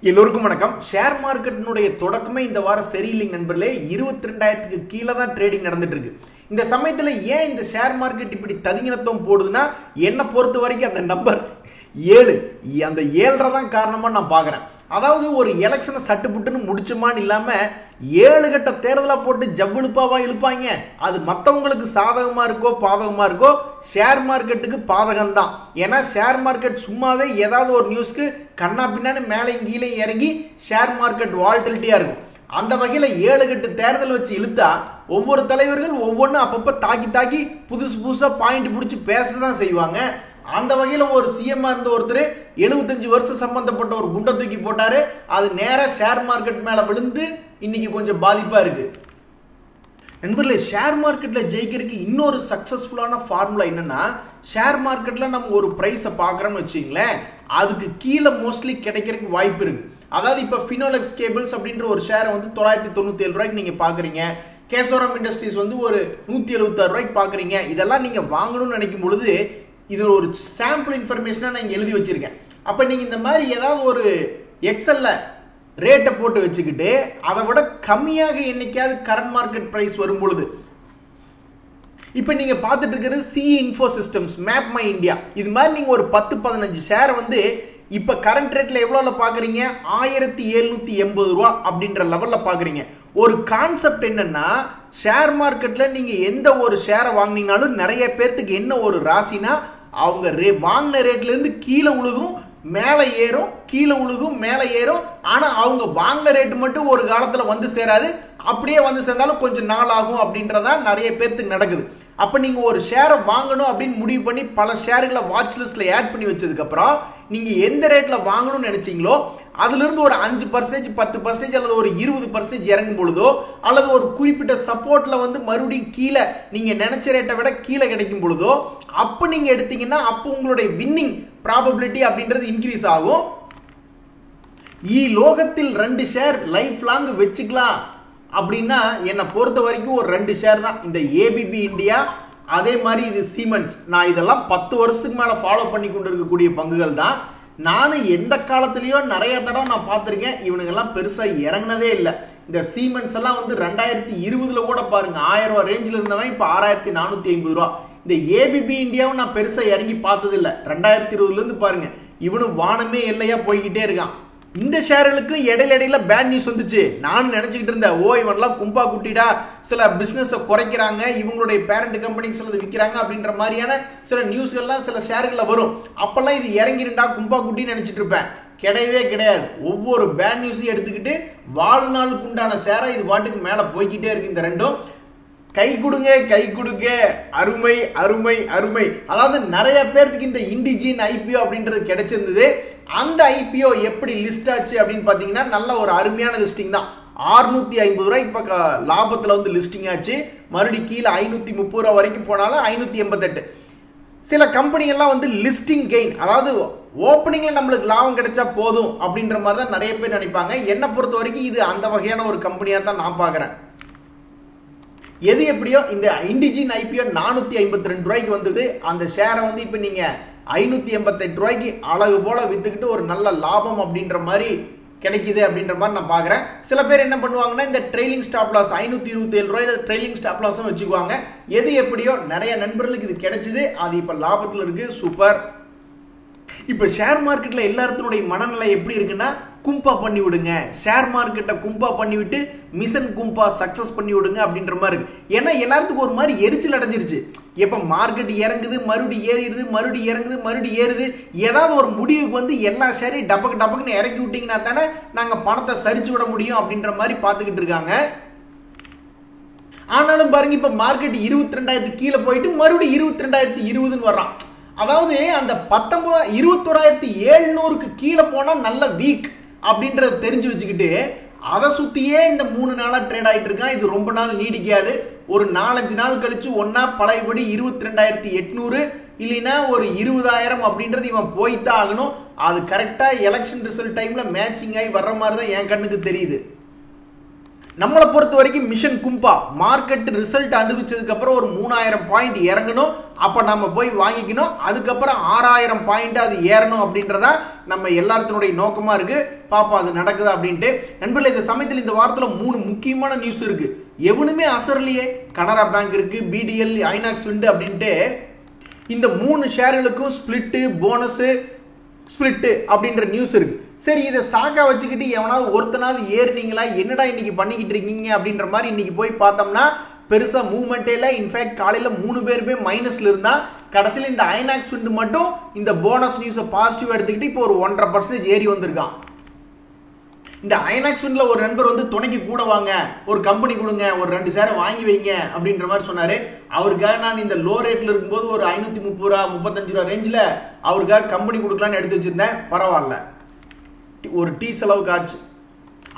எல்லோருக்கும் வணக்கம். ஷேர் மார்க்கெட்டினுடைய தொடக்கமே இந்த வாரம் சரியில்லைங்க நண்பர்களே. 22,000க்கு கீழே தான் ட்ரேடிங் நடந்துட்டு இருக்கு. இந்த சமயத்தில் ஏன் இந்த ஷேர் மார்க்கெட் இப்படி ததிங்கினத்துவம் போடுதுன்னா, என்னை பொறுத்த வரைக்கும் அந்த நம்பர் 7 அந்த 7 தான் காரணமா நான் பார்க்குறேன். அதாவது ஒரு எலெக்ஷனை சட்டுப்புட்டுன்னு முடிச்சுமான்னு இல்லாமல் 7 கட்ட தேர்தலாக போட்டு ஜவ்விழுப்பாவா இழுப்பாங்க. அது மற்றவங்களுக்கு சாதகமாக இருக்கோ பாதகமாக இருக்கோ, ஷேர் மார்க்கெட்டுக்கு பாதகம் தான். ஏன்னா ஷேர் மார்க்கெட் சும்மாவே ஏதாவது ஒரு நியூஸ்க்கு கண்ணா பின்னான்னு மேலே கீழே இறங்கி ஷேர் மார்க்கெட் வால்டிலிட்டியாக இருக்கும். அந்த வகையில் 7 கட்டு தேர்தல் வச்சு இழுத்தா ஒவ்வொரு தலைவர்கள் ஒவ்வொன்றும் அப்பப்போ தாக்கி புதுசு புதுசாக பாயிண்ட் பிடிச்சி பேச தான் செய்வாங்க. அந்த வகையில் ஒரு சிஎம் இருந்த ஒருத்தர் 75 வருஷம் சம்பந்தப்பட்ட ஒரு குண்டை தூக்கி போட்டாரு. அது நேராக ஷேர் மார்க்கெட் மேலே விழுந்து இன்னைக்கு கொஞ்சம் பாதிப்பா இருக்கு. நண்பர்களே, ஷேர் மார்க்கெட்ல ஜெயிக்கிறதுக்கு இன்னொரு சக்சஸ்ஃபுல்லான ஃபார்முலா என்னன்னா, ஷேர் மார்க்கெட்ல நம்ம ஒரு பிரைஸை பார்க்குறோம்னு வச்சுங்களேன், அதுக்கு கீழே மோஸ்ட்லி கிடைக்கிறதுக்கு வாய்ப்பு இருக்கு. அதாவது இப்போ ஃபினோலெக்ஸ் கேபிள்ஸ் அப்படின்ற ஒரு ஷேரை வந்து 997 ரூபாய்க்கு நீங்க பாக்குறீங்க. கேசோரம் இண்டஸ்ட்ரீஸ் வந்து ஒரு 176 ரூபாய்க்கு பாக்குறீங்க. இதெல்லாம் நீங்க வாங்கணும்னு நினைக்கும் பொழுது இது ஒரு சாம்பிள் இன்ஃபர்மேஷனா நான் எழுதி வச்சிருக்கேன். அப்ப நீங்க இந்த மாதிரி ஏதாவது ஒரு எக்ஸல்ல ரேட்டை போட்டு வச்சுக்கிட்டு அதை விட கம்மியாக என்னைக்காவது கரண்ட் மார்க்கெட் பிரைஸ் வரும் பொழுது, இப்ப நீங்க பார்த்துட்டு இருக்கிறது CE info systems, map my India, இது மாதிரி நீங்க ஒரு 10-15 ஷேர் வந்து இப்ப கரண்ட் ரேட்ல எவ்வளவு பாக்குறீங்க, 1780 ரூபா அப்படின்ற லெவல்ல பாக்குறீங்க. ஒரு கான்செப்ட் என்னன்னா, ஷேர் மார்க்கெட்ல நீங்க எந்த ஒரு ஷேரை வாங்கினீங்கனாலும் நிறைய பேர்த்துக்கு என்ன ஒரு ராசினா, அவங்க வாங்கின ரேட்ல இருந்து கீழே உழுகும் மேலே ஏறும், கீழே உழுகும் மேலே ஏறும். ஆனா அவங்க வாங்கின ரேட்டு மட்டும் ஒரு காலத்துல வந்து சேராது. அப்படியே வந்து சேர்ந்தாலும் கொஞ்சம் நாள் ஆகும் அப்படின்றதா நிறைய பேர்த்துக்கு நடக்குது. அப்ப நீங்க ஒரு ஷேரை வாங்கணும் அப்படின்னு முடிவு பண்ணி பல ஷேர்களை வாட்ச் லிஸ்ட்ல ஆட் பண்ணி வச்சதுக்கு அப்புறம் நீங்க எந்த ரேட்ல வாங்கணும்னு நினைச்சீங்களோ அதுல இருந்து ஒரு 5%, 10% அல்லது ஒரு 20% இறங்கும் பொழுதோ, அல்லது ஒரு குறிப்பிட்ட சப்போர்ட்ல வந்து மறுபடியும் கீழே நீங்க நினைச்ச ரேட்டை விட கீழே கிடைக்கும் பொழுதோ, அப்ப நீங்க எடுத்தீங்கன்னா அப்போ உங்களுடைய வின்னிங் ப்ராபபிலிட்டி அப்படின்றது இன்க்ரீஸ் ஆகும். லோகத்தில் 2 ஷேர் லைஃப் லாங் வச்சுக்கலாம் அப்படின்னா என்னை பொறுத்த வரைக்கும் ஒரு 2 ஷேர் தான். இந்த ஏபிபி இந்தியா, அதே மாதிரி இது சீமென்ஸ். நான் இதெல்லாம் 10 வருஷத்துக்கு மேல ஃபாலோ பண்ணி கொண்டு இருக்கக்கூடிய பங்குகள் தான். நானும் எந்த காலத்திலயோ நிறைய தடவை நான் பார்த்திருக்கேன், இவனுங்கெல்லாம் பெருசா இறங்கினதே இல்லை. இந்த சீமென்ஸ் எல்லாம் வந்து 2020 கூட பாருங்க 1000 ரூபாய் ரேஞ்சில் இருந்தவன் இப்ப 6450 ரூபா. இந்த ஏபிபி இந்தியாவும் நான் பெருசா இறங்கி பார்த்தது இல்லை. 2020 இருந்து பாருங்க இவனும் வானமே இல்லையா போய்கிட்டே இருக்கான். இந்த ஷேர்களுக்கு இடையில பேட் நியூஸ் வந்துச்சு. நானும் நினைச்சுக்கிட்டு இருந்தேன், இவன்லாம் கும்பா குட்டிடா, சில பிசினஸ் குறைக்கிறாங்க, இவங்களுடைய பேரண்ட் கம்பெனிக்கு சிலது விற்கிறாங்க அப்படின்ற மாதிரியான சில நியூஸ்கள்லாம் சில ஷேர்கள்ல வரும். அப்பெல்லாம் இது இறங்கிருண்டா கும்பா குட்டின்னு நினைச்சிட்டு இருப்பேன். கிடையவே கிடையாது. ஒவ்வொரு பேட் நியூஸையும் எடுத்துக்கிட்டு வாழ்நாளுக்கு உண்டான ஷேரை இது பாட்டுக்கு மேல போய்கிட்டே இருக்கு. இந்த ரெண்டும் கை கொடுங்க, அருமை அருமை அருமை. அதாவது நிறைய பேருக்கு இந்த இண்டிஜின் ஐபிஓ அப்படின்றது கிடைச்சிருந்தது. அந்த ஐபிஓ எப்படி லிஸ்ட் ஆச்சு அப்படின்னு பாத்தீங்கன்னா, நல்ல ஒரு அருமையான லிஸ்டிங் தான். 650 ரூபாய் இப்ப லாபத்துல வந்து லிஸ்டிங் ஆச்சு. மறுபடி கீழே 530 ரூபாய் வரைக்கும் போனாலும் 588. சில கம்பெனிகள்லாம் வந்து லிஸ்டிங் கெயின், அதாவது ஓப்பனிங்ல நம்மளுக்கு லாபம் கிடைச்சா போதும் அப்படின்ற மாதிரி தான் நிறைய பேர் நினைப்பாங்க. என்னை பொறுத்த வரைக்கும் இது அந்த வகையான ஒரு கம்பெனியா தான் நான் பாக்குறேன். எது எப்படியோ இந்த இண்டிஜின் ஐபிஓ 452 ரூபாய்க்கு வந்தது. அந்த ஷேரை வந்து இப்ப நீங்க 588 ரூபாய்க்கு அழகு போல வித்துக்கிட்டு ஒரு நல்ல லாபம் அப்படின்ற மாதிரி கிடைக்குது அப்படின்ற மாதிரி நான் பாக்குறேன். சில பேர் என்ன பண்ணுவாங்கன்னா, இந்த ட்ரெயிலிங் ஸ்டாப் லாஸ் 527 ரூபாயில ட்ரெயிலிங் ஸ்டாப் லாஸும் வச்சுக்குவாங்க. எது எப்படியோ நிறைய நண்பர்களுக்கு இது கிடைச்சது. அது இப்ப லாபத்துல இருக்கு. சூப்பர். இப்ப ஷேர் மார்க்கெட்ல எல்லாத்தினுடைய மனநிலை எப்படி இருக்குன்னா, கும்பா பண்ணி விடுங்க, ஷேர் மார்க்கெட்டை கும்பா பண்ணி விட்டு மிஷன் கும்பா சக்சஸ் பண்ணி விடுங்க அப்படின்ற மாதிரி இருக்கு. ஏன்னா எல்லாத்துக்கும் ஒரு மாதிரி எரிச்சல் அடைஞ்சிருச்சு. எப்ப மார்க்கெட் இறங்குது மறுபடியும் ஏறிடுது, மறுபடியும் இறங்குது மறுபடியும் ஏறுது. ஏதாவது ஒரு முடிவுக்கு வந்து எல்லா ஷேரையும் டபக்குன்னு இறக்கி விட்டீங்கன்னா தானே நாங்க பணத்தை சரிச்சு விட முடியும் அப்படின்ற மாதிரி பார்த்துக்கிட்டு இருக்காங்க. ஆனாலும் பாருங்க, இப்ப மார்க்கெட் 22,000 கீழே போயிட்டு மறுபடியும் 22,020 வர்றான். அதாவது அந்த 21,700க்கு கீழே போனா நல்ல வீக் அப்படின்றத தெரிஞ்சு வச்சுக்கிட்டு அதை சுத்தியே இந்த 3 நாளா ட்ரேட் ஆயிட்டு இருக்கான். இது ரொம்ப நாள் நீடிக்காது. ஒரு 4-5 நாள் கழிச்சு ஒன்னா பழையபடி 22,800 இல்லைன்னா ஒரு 20,000 அப்படின்றது இவன் போய்தான் ஆகணும். அது கரெக்டா எலெக்ஷன் ரிசல்ட் டைம்ல மேட்சிங் ஆகி வர்ற மாதிரி தான் என் கண்ணுக்கு தெரியுது. நம்மளை பொறுத்த வரைக்கும் மிஷன் கும்பா மார்க்கெட் ரிசல்ட் அனுபவிச்சதுக்கு அப்புறம் ஒரு 3000 பாயிண்ட் இறங்கணும், அப்ப நம்ம போய் வாங்கிக்கணும், அதுக்கப்புறம் 6000 பாயிண்ட் அது ஏறணும் அப்படின்றதா நம்ம எல்லாத்தினுடைய நோக்கமா இருக்கு. பாப்பா அது நடக்குதா அப்படின்ட்டு. நண்பர்களே, இந்த சமயத்தில் இந்த வாரத்துல 3 முக்கியமான நியூஸ் இருக்கு. எவனுமே அசரலையே. கனரா பேங்க் இருக்கு, பிடிஎல், ஐநாக்ஸ் விண்ட் அப்படின்ட்டு இந்த 3 ஷேர்களுக்கும் ஸ்பிளிட் போனஸ் ஸ்பிளிட் அப்படின்ற நியூஸ் இருக்கு. சரி, இதை சாக்கா வச்சுக்கிட்டு எவனாவது ஒருத்தனாவது ஏறினீங்களா, என்னடா இன்னைக்கு பண்ணிக்கிட்டு இருக்கீங்க அப்படின்ற மாதிரி இன்னைக்கு போய் பார்த்தோம்னா பெருசா மூவ்மெண்டே இல்லை. இன்ஃபேக்ட் காலையில 3 பேருமே மைனஸ்ல இருந்தா, கடைசியில் இந்த ஐநாக்ஸ் விண்ட் மட்டும் இந்த போனஸ் நியூஸை பாசிட்டிவ் எடுத்துக்கிட்டு இப்போ ஒரு 1.5% ஏறி வந்திருக்கான். இந்த ஐநாக்ஸ் விண்ட்ல ஒரு நண்பர் வந்து துணைக்கு கூட வாங்க, ஒரு கம்பெனி கொடுங்க, ஒரு 2 ஷேர் வாங்கி வைங்க அப்படின்ற மாதிரி சொன்னாரு. அவருக்காக நான் இந்த லோ ரேட்ல இருக்கும்போது ஒரு 530 ரூபா 35 ரூபா ரேஞ்சில் அவருக்காக கம்பெனி கொடுக்கலான்னு எடுத்து வச்சிருந்தேன். பரவாயில்ல, ஒரு டீ செலவுக்கு ஆச்சு.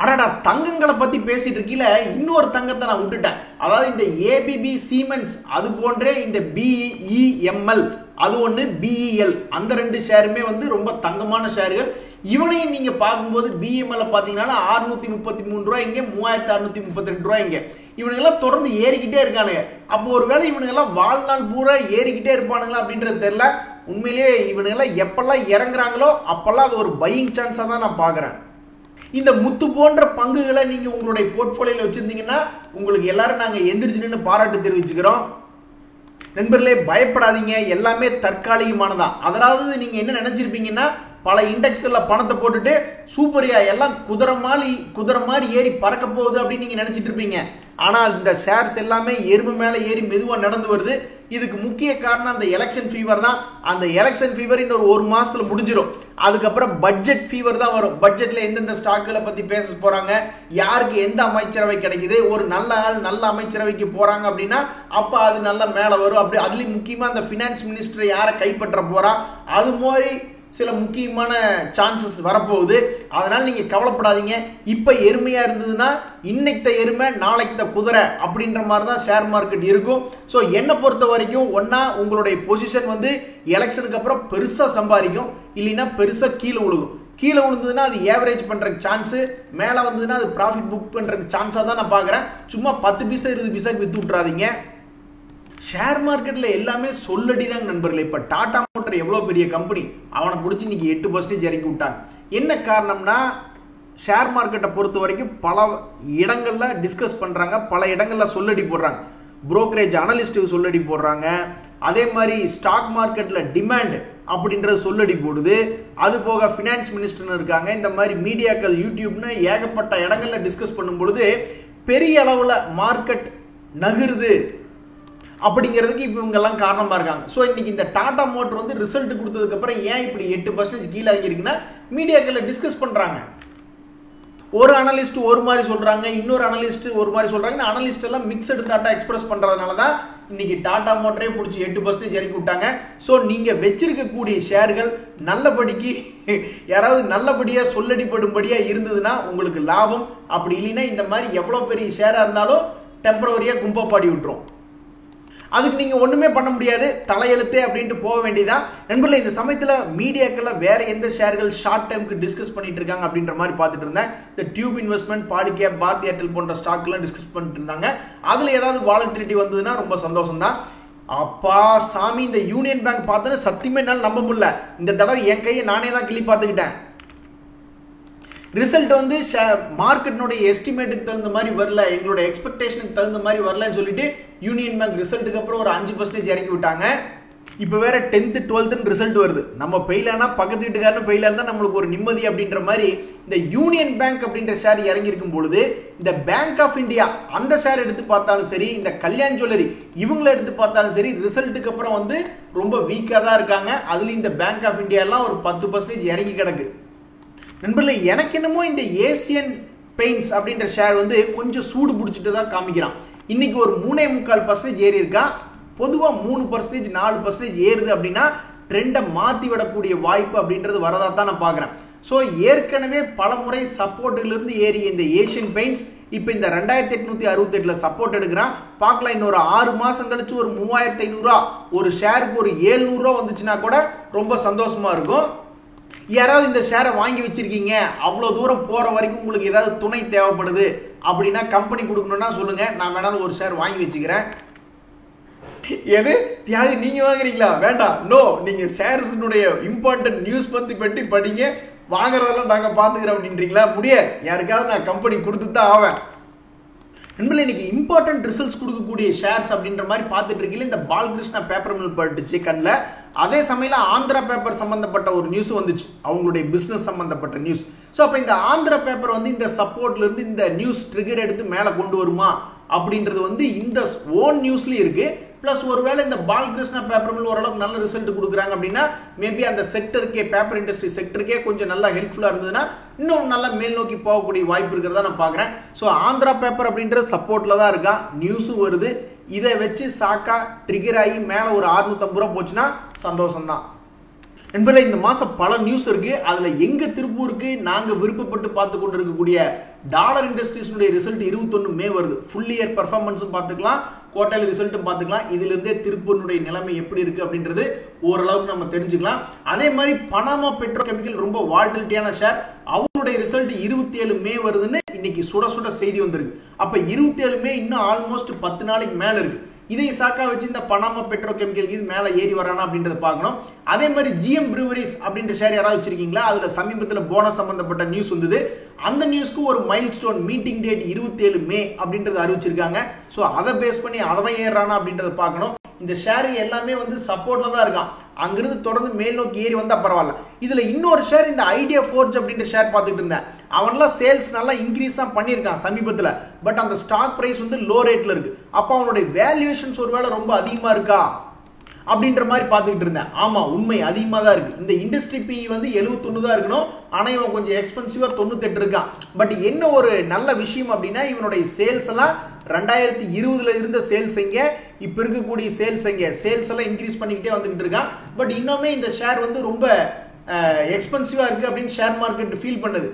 அடடா, தங்கங்களை பத்தி பேசிட்டு இருக்கீல, இன்னொரு தங்கத்தை நான் விட்டுட்டேன். அதாவது இந்த ஏபிபி சீமென்ஸ், அது போன்றே இந்த பிஇஎம்எல் அது ஒன்று, பிஇஎல் அந்த 2 ஷேருமே வந்து ரொம்ப தங்கமான ஷேர்கள். இவனையும் நீங்க பார்க்கும்போது பிஎம்எல் பாத்தீங்கன்னா 633 ரூபாய் இங்க, 3632 ரூபாய் இங்க. இவனுங்கெல்லாம் தொடர்ந்து ஏறிக்கிட்டே இருக்கானுங்க. அப்போ ஒருவேளை இவனுங்கெல்லாம் வாழ்நாள் பூரா ஏறிக்கிட்டே இருப்பானுங்களா அப்படின்றது தெரியல. உண்மையிலேயே இவனுங்கெல்லாம் எப்பெல்லாம் இறங்குறாங்களோ அப்பெல்லாம் அது ஒரு பையிங் சான்ஸா தான் நான் பாக்குறேன். இந்த முத்து போன்ற பங்குகளை நீங்க உங்களுடைய போர்ட்போலியோல வச்சிருந்தீங்கன்னா உங்களுக்கு எல்லாரும் நாங்க எந்திரிச்சு நின்று பாராட்டு தெரிவிச்சுக்கிறோம். நண்பர்களே, பயப்படாதீங்க, எல்லாமே தற்காலிகமானதான். அதாவது நீங்க என்ன நினைச்சிருப்பீங்கன்னா, பல இண்டெக்ஸ்ல பணத்தை போட்டுட்டு சூப்பரியா எல்லாம் குதிரை மாதிரி ஏறி பறக்க போகுது அப்படின்னு நீங்க நினைச்சிட்டு இருப்பீங்க. ஆனா இந்த ஷேர்ஸ் எல்லாமே எருமை மேல ஏறி மெதுவா நடந்து வருது. இதுக்கு முக்கிய காரணம் அந்த எலெக்ஷன் ஃபீவர் தான். அந்த எலெக்ஷன் ஃபீவர் இன்னொரு 1 மாசத்துல முடிஞ்சிடும். அதுக்கப்புறம் பட்ஜெட் ஃபீவர் தான் வரும். பட்ஜெட்ல எந்தெந்த ஸ்டாக்குகளை பத்தி பேச போறாங்க, யாருக்கு எந்த அமைச்சரவை கிடைக்குது, ஒரு நல்ல ஆள் நல்ல அமைச்சரவைக்கு போறாங்க அப்படின்னா அப்ப அது நல்ல மேல வரும். அப்படி அதுலயும் முக்கியமா அந்த பினான்ஸ் மினிஸ்டர் யாரை கைப்பற்ற போறா, அது மாதிரி சில முக்கியமான சான்சஸ் வரப்போகுது. அதனால நீங்க கவலைப்படாதீங்க. இப்ப எருமையா இருந்ததுன்னா இன்னைக்கு எருமை நாளைக்கு குதிரை அப்படின்ற மாதிரி தான் ஷேர் மார்க்கெட் இருக்கும். ஸோ என்னை பொறுத்த வரைக்கும் ஒன்னா உங்களுடைய பொசிஷன் வந்து எலெக்ஷனுக்கு அப்புறம் பெருசா சம்பாதிக்கும், இல்லைன்னா பெருசா கீழே விழுகும். கீழே விழுந்ததுன்னா அது ஏவரேஜ் பண்றதுக்கு சான்ஸ், மேல வந்ததுன்னா அது ப்ராஃபிட் புக் பண்றதுக்கு சான்ஸா தான் நான் பாக்குறேன். சும்மா 10 பைசா 20 பைசாக்கு வித்து விட்டுறாதீங்க. ஷேர் மார்க்கெட்ல எல்லாமே சொல்லடி தான் நண்பர்களே. இப்ப டாடா மோட்டார் எவ்வளவு பெரிய கம்பெனி, அவனை பிடிச்சி இன்னைக்கு 8% இறக்கி விட்டாங்க. என்ன காரணம்னா, ஷேர் மார்க்கெட்டை பொறுத்த வரைக்கும் பல இடங்கள்ல டிஸ்கஸ் பண்றாங்க, பல இடங்கள்ல சொல்லடி போடுறாங்க. புரோக்கரேஜ் அனலிஸ்ட் சொல்லடி போடுறாங்க. அதே மாதிரி ஸ்டாக் மார்க்கெட்ல டிமாண்ட் அப்படின்றது சொல்லடி போடுது. அது போக பினான்ஸ் மினிஸ்டர் இருக்காங்க. இந்த மாதிரி மீடியாக்கள், யூடியூப்னு ஏகப்பட்ட இடங்கள்ல டிஸ்கஸ் பண்ணும் பொழுது பெரிய அளவுல மார்க்கெட் நகருது அப்படிங்கிறதுக்கு இவங்க எல்லாம் காரணமா இருக்காங்க. ஸோ இன்னைக்கு இந்த டாடா மோட்டர் வந்து ரிசல்ட் கொடுத்ததுக்கு அப்புறம் ஏன் இப்படி 8% கீழே ஆகிருக்குன்னா, மீடியாக்கள்ல டிஸ்கஸ் பண்றாங்க. ஒரு அனலிஸ்ட் ஒரு மாதிரி சொல்றாங்க, இன்னொரு அனலிஸ்ட் ஒரு மாதிரி சொல்றாங்க. அனலிஸ்ட் எல்லாம் மிக்சடு டாட்டா எக்ஸ்பிரஸ் பண்றதுனால தான் இன்னைக்கு டாடா மோட்டரே பிடிச்சி 8% இறக்கி விட்டாங்க. ஸோ நீங்க வச்சிருக்கக்கூடிய ஷேர்கள் நல்லபடிக்கு யாராவது நல்லபடியா சொல்லடிப்படும்படியா இருந்ததுன்னா உங்களுக்கு லாபம். அப்படி இல்லைன்னா இந்த மாதிரி எவ்வளவு பெரிய ஷேரா இருந்தாலும் டெம்பரவரியா கும்பா பாடி விட்டுரும். அதுக்கு நீங்க ஒண்ணுமே பண்ண முடியாது, தலையெழுத்தே அப்படின்ட்டு போக வேண்டியதா. நண்பர்களே, இந்த சமயத்துல மீடியாக்கள்ல வேற எந்த ஷேர்கள் ஷார்ட் டைமுக்கு டிஸ்கஸ் பண்ணிட்டு இருக்காங்க அப்படின்ற மாதிரி பார்த்துட்டு இருந்தேன். இந்த tube investment, Polycab, Bharti Airtel போன்ற ஸ்டாக் எல்லாம் டிஸ்கஸ் பண்ணிட்டு இருந்தாங்க. அதுல ஏதாவது வாலட்டிலிட்டி வந்ததுன்னா ரொம்ப சந்தோஷம் தான். அப்பா சாமி, இந்த யூனியன் பேங்க் பார்த்தோன்னு சத்தியமே என்னால் நம்ப முடியல. இந்த தடவை என் கையை நானே தான் கிளி பார்த்துக்கிட்டேன். ரிசல்ட் வந்து மார்க்கெட்னுடைய எஸ்டிமேட்டுக்கு தகுந்த மாதிரி வரல, எங்களோட எக்ஸ்பெக்டேஷனுக்கு தகுந்த மாதிரி வரலன்னு சொல்லிட்டு யூனியன் பேங்க் ரிசல்ட்டுக்கு அப்புறம் ஒரு 5% இறக்கி விட்டாங்க. இப்போ வேற 10th 12th ரிசல்ட் வருது. நம்ம பெயிலானா பக்கத்து வீட்டுக்காரனு பெயிலா இருந்தா நம்மளுக்கு ஒரு நிம்மதி அப்படின்ற மாதிரி இந்த யூனியன் பேங்க் அப்படின்ற ஷேர் இறங்கி இருக்கும் பொழுது, இந்த பேங்க் ஆஃப் இந்தியா அந்த ஷேர் எடுத்து பார்த்தாலும் சரி, இந்த கல்யாண் ஜுவல்லரி இவங்களை எடுத்து பார்த்தாலும் சரி, ரிசல்ட்டுக்கு அப்புறம் வந்து ரொம்ப வீக்கா தான் இருக்காங்க. அதுல இந்த பேங்க் ஆஃப் இந்தியா எல்லாம் ஒரு 10% இறங்கி கிடக்கு. நண்பர்களே, எனக்கு என்னமோ இந்த ஏசியன் பெயிண்ட்ஸ் அப்படின்ற ஷேர் வந்து கொஞ்சம் சூடு பிடிச்சிட்டு தான் காமிக்கிறான். இன்னைக்கு ஒரு 3.25% ஏறி இருக்கா. பொதுவா 3% 4% ஏறுது அப்படின்னா ட்ரெண்டை மாத்தி விடக்கூடிய வாய்ப்பு அப்படின்றது வரதா தான் நான் பாக்குறேன். ஸோ ஏற்கனவே பல முறை சப்போர்ட்ல இருந்து ஏறிய இந்த ஏசியன் பெயிண்ட்ஸ் இப்போ இந்த 2868 சப்போர்ட் எடுக்கிறான். பார்க்கலாம், இன்னொரு 6 மாசம் கழிச்சு ஒரு 3500 ரூபா, ஒரு ஷேருக்கு ஒரு 700 ரூபா வந்துச்சுன்னா கூட ரொம்ப சந்தோஷமா இருக்கும். யாராவது இந்த ஷேரை வாங்கி வச்சிருக்கீங்க, அவ்வளவு தூரம் போற வரைக்கும் உங்களுக்கு ஏதாவது துணை தேவைப்படுது அப்படின்னா கம்பெனி கொடுக்கணும்னா சொல்லுங்க, நான் வேணாலும் ஒரு ஷேர் வாங்கி வச்சுக்கிறேன். எது தியாகி நீங்க வாங்குறீங்களா? வேண்டாம், நோ. நீங்க ஷேர்ஸினுடைய இம்பார்ட்டன்ட் நியூஸ் பத்தி படிங்க, வாங்குறதெல்லாம் நாங்க பாத்துக்கிறோம் அப்படின்றீங்களா? முடியாது. யாருக்காவது நான் கம்பெனி கொடுத்து தான் ஆவேன். நண்பர்களே, இன்னைக்கு இம்பார்ட்டன்ட் ரிசல்ட்ஸ் கொடுக்கக்கூடிய ஷேர்ஸ் அப்படின்ற மாதிரி பார்த்துட்டு இருக்கீங்க. இந்த பாலகிருஷ்ணா பேப்பர் மில் பட்டுச்சு கண்ணில். அதே சமயம் ஆந்திரா பேப்பர் சம்பந்தப்பட்ட ஒரு நியூஸ் வந்துச்சு, அவங்களுடைய பிசினஸ் சம்பந்தப்பட்ட நியூஸ். ஸோ அப்போ இந்த ஆந்திரா பேப்பர் வந்து இந்த சப்போர்ட்ல இருந்து இந்த நியூஸ் ட்ரிகர் எடுத்து மேலே கொண்டு வருமா அப்படின்றது வந்து இந்த ஓன் நியூஸ்லயும் இருக்கு. பிளஸ் ஒருவேளை இந்த பாலகிருஷ்ணா பேப்பர் மில் ஓரளவுக்கு நல்ல ரிசல்ட் கொடுக்குறாங்க அப்படின்னா மேபி அந்த செக்டருக்கே, பேப்பர் இண்டஸ்ட்ரி செக்டருக்கே கொஞ்சம் நல்லா ஹெல்ப்ஃபுல்லா இருந்ததுன்னா இன்னும் நல்லா மேல் நோக்கி போகக்கூடிய வாய்ப்பு இருக்கிறதா நான் பாக்குறேன். ஸோ ஆந்திரா பேப்பர் அப்படின்றது சப்போர்ட்ல தான் இருக்கா, நியூஸும் வருது. இதை வச்சு சாக்கா ட்ரிகர் ஆகி மேல ஒரு 650 ரூபா போச்சுன்னா சந்தோஷம் தான். நண்பர்களே, இந்த மாசம் பல நியூஸ் இருக்கு. அதுல எங்க திருப்பூருக்கு நாங்க விருப்பப்பட்டு பார்த்து கொண்டு இருக்கக்கூடிய டாலர் இண்டஸ்ட்ரீஸ் ரிசல்ட் 21 மே வருது. ஃபுல் இயர் பெர்ஃபார்மன்ஸும் பார்த்துக்கலாம், குவார்டர்லி ரிசல்ட்டும் பார்த்துக்கலாம். இதுல இருந்தே திருப்பூருடைய நிலைமை எப்படி இருக்கு அப்படின்றது ஓரளவுக்கு நம்ம தெரிஞ்சுக்கலாம். அதே மாதிரி பனாமா பெட்ரோ கெமிக்கல் ரொம்ப வால்டிலிட்டியான ஷேர், அவங்களுடைய ரிசல்ட் 27 மே வருதுன்னு இன்னைக்கு சுட சுட செய்தி வந்திருக்கு. அப்ப 27 மே இன்னும் ஆல்மோஸ்ட் 10 நாளைக்கு மேல இருக்கு. இதை சாக்கா வச்சு இந்த பனாமா பெட்ரோ கெமிக்கல் இது மேல ஏறி வரானா அப்படின்றத பார்க்கணும். அதே மாதிரி GM Breweries அப்படின்ற ஷேர் யாராவது வச்சிருக்கீங்களா? அதுல சமீபத்தில் போனஸ் சம்பந்தப்பட்ட நியூஸ் வந்தது. அந்த நியூஸ்க்கு ஒரு மைல்ஸ்டோன் மீட்டிங் டேட் 27 மே அப்படின்றத அறிவிச்சிருக்காங்க. ஸோ அதை பேஸ் பண்ணி அவன் ஏறானா அப்படின்றத பார்க்கணும். இந்த ஷேர் எல்லாமே வந்து சப்போர்ட்ல தான் இருக்கான். அங்கிருந்து தொடர்ந்து மேல் நோக்கி ஏறி வந்தா பரவாயில்ல. இதுல இன்னொரு ஷேர் இந்த ஐடியா ஃபோர்ஜ் அப்படின்ற ஷேர் பார்த்துட்டு இருந்தேன். அவன்லாம் சேல்ஸ் நல்லா இன்க்ரீஸ் தான் பண்ணியிருக்கான் சமீபத்தில். பட் அந்த ஸ்டாக் பிரைஸ் வந்து லோ ரேட்ல இருக்கு. அப்போ அவனுடைய வேல்யூவேஷன்ஸ் ஒருவேளை ரொம்ப அதிகமா இருக்கா அப்படின்ற மாதிரி பார்த்துக்கிட்டு இருந்தேன். ஆமா, உண்மை அதிகமாக தான் இருக்கு. இந்த இண்டஸ்ட்ரி PE வந்து 71 தான் இருக்கணும். ஆனா இவன் கொஞ்சம் எக்ஸ்பென்சிவா 98 இருக்கான். பட் என்ன ஒரு நல்ல விஷயம் அப்படின்னா இவனுடைய சேல்ஸ் எல்லாம் 2020ல இருந்த சேல்ஸ் எங்க, இப்ப இருக்கக்கூடிய சேல்ஸ் எங்க, சேல்ஸ் எல்லாம் இன்க்ரீஸ் பண்ணிக்கிட்டே வந்துகிட்டு இருக்கான். பட் இன்னுமே இந்த ஷேர் வந்து ரொம்ப எக்ஸ்பென்சிவா இருக்கு அப்படின்னு ஷேர் மார்க்கெட் ஃபீல் பண்ணுது.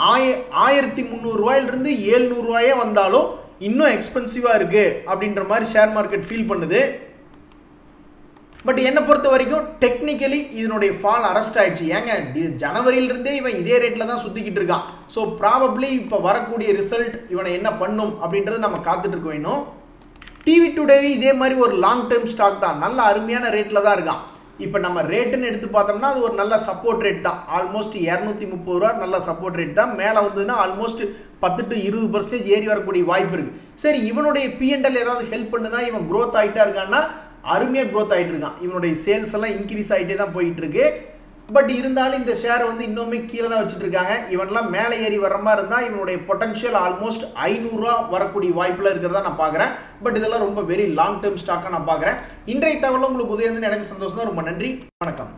1300 ரூபாயிலிருந்து 700 ரூபாயே வந்தாலும் இன்னும் எக்ஸ்பென்சிவா இருக்கு அப்படின்ற மாதிரி ஷேர் மார்க்கெட் ஃபீல் பண்ணுது. பட் என்ன பொறுத்த வரைக்கும் டெக்னிக்கலி இதனுடைய ஃபால் அரெஸ்ட் ஆயிடுச்சு. ஏங்க ஜனவரியிலிருந்தே இவன் இதே ரேட்ல தான் சுத்திக்கிட்டு இருக்கான். ஸோ ப்ராபப்ளி இப்போ வரக்கூடிய ரிசல்ட் இவனை என்ன பண்ணும் அப்படின்றது நம்ம காத்துட்டு இருக்கோம். இன்னும் டிவி டுடே இதே மாதிரி ஒரு லாங் டேர்ம் ஸ்டாக் தான், நல்ல அருமையான ரேட்ல தான் இருக்கான். இப்போ நம்ம ரேட்டுன்னு எடுத்து பார்த்தோம்னா அது ஒரு நல்ல சப்போர்ட் ரேட் தான். ஆல்மோஸ்ட் 230 ரூபா நல்ல சப்போர்ட் ரேட் தான். மேலே வந்ததுன்னா ஆல்மோஸ்ட் 10 to 20% ஏறி வரக்கூடிய வாய்ப்பு இருக்கு. சரி, இவனுடைய P&L ஏதாவது ஹெல்ப் பண்ணுதா, இவன் க்ரோத் ஆகிட்டா இருக்கான்னா அருமையாக க்ரோத் ஆகிட்டு இருக்கான். இவனுடைய சேல்ஸ் எல்லாம் இன்க்ரீஸ் ஆகிட்டே தான் போயிட்டு இருக்கு. பட் இருந்தாலும் இந்த ஷேரை வந்து இன்னுமே கீழே தான் வச்சுட்டு இருக்காங்க. இவன்லாம் மேலே ஏறி வர மாதிரி இருந்தால் இவனுடைய பொட்டன்ஷியல் ஆல்மோஸ்ட் 500 ரூபா வரக்கூடிய வாய்ப்புல இருக்கிறதா நான் பார்க்குறேன். பட் இதெல்லாம் ரொம்ப வெரி லாங் டேர்ம் ஸ்டாக்காக நான் பார்க்குறேன். இன்றைய தகவல் உங்களுக்கு உதயம் எனக்கு சந்தோஷம் தான். ரொம்ப நன்றி, வணக்கம்.